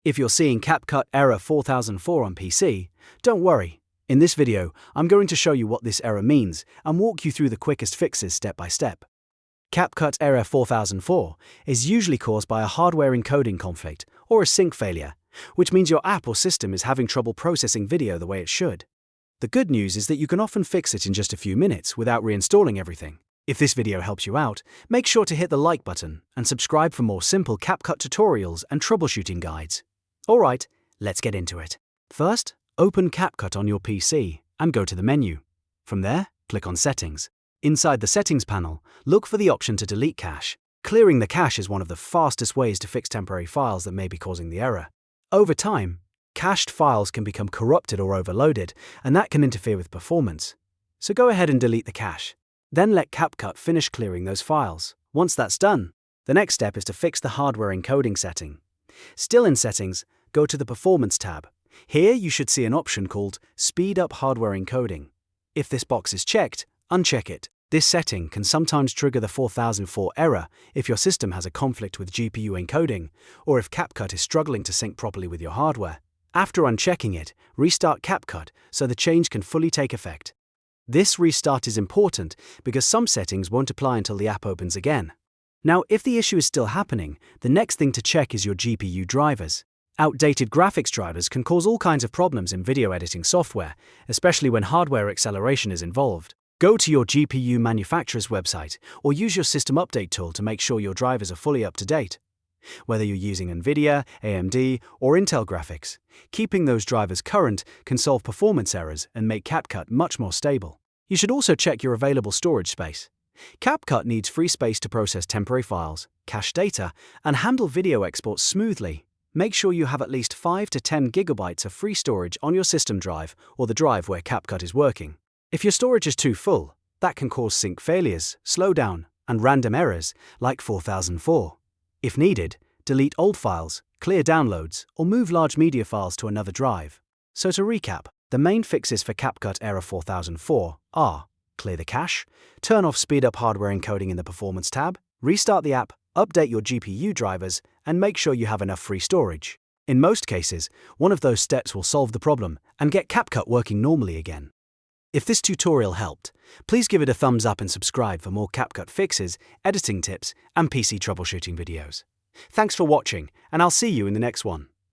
If you're seeing CapCut Error 4004 on PC, don't worry. In this video, I'm going to show you what this error means and walk you through the quickest fixes step by step. CapCut Error 4004 is usually caused by a hardware encoding conflict or a sync failure, which means your app or system is having trouble processing video the way it should. The good news is that you can often fix it in just a few minutes without reinstalling everything. If this video helps you out, make sure to hit the like button and subscribe for more simple CapCut tutorials and troubleshooting guides. Alright, let's get into it. First, open CapCut on your PC and go to the menu. From there, click on Settings. Inside the Settings panel, look for the option to delete cache. Clearing the cache is one of the fastest ways to fix temporary files that may be causing the error. Over time, cached files can become corrupted or overloaded, and that can interfere with performance. So go ahead and delete the cache. Then let CapCut finish clearing those files. Once that's done, the next step is to fix the hardware encoding setting. Still in Settings, go to the Performance tab. Here you should see an option called Speed Up Hardware Encoding. If this box is checked, uncheck it. This setting can sometimes trigger the 4004 error if your system has a conflict with GPU encoding, or if CapCut is struggling to sync properly with your hardware. After unchecking it, restart CapCut so the change can fully take effect. This restart is important because some settings won't apply until the app opens again. Now, if the issue is still happening, the next thing to check is your GPU drivers. Outdated graphics drivers can cause all kinds of problems in video editing software, especially when hardware acceleration is involved. Go to your GPU manufacturer's website or use your system update tool to make sure your drivers are fully up to date. Whether you're using NVIDIA, AMD, or Intel graphics, keeping those drivers current can solve performance errors and make CapCut much more stable. You should also check your available storage space. CapCut needs free space to process temporary files, cache data, and handle video exports smoothly. Make sure you have at least 5 to 10 gigabytes of free storage on your system drive or the drive where CapCut is working. If your storage is too full, that can cause sync failures, slowdown, and random errors like 4004. If needed, delete old files, clear downloads, or move large media files to another drive. So to recap, the main fixes for CapCut Error 4004 are: clear the cache, turn off Speed Up Hardware Encoding in the Performance tab, restart the app, update your GPU drivers, and make sure you have enough free storage. In most cases, one of those steps will solve the problem and get CapCut working normally again. If this tutorial helped, please give it a thumbs up and subscribe for more CapCut fixes, editing tips, and PC troubleshooting videos. Thanks for watching, and I'll see you in the next one.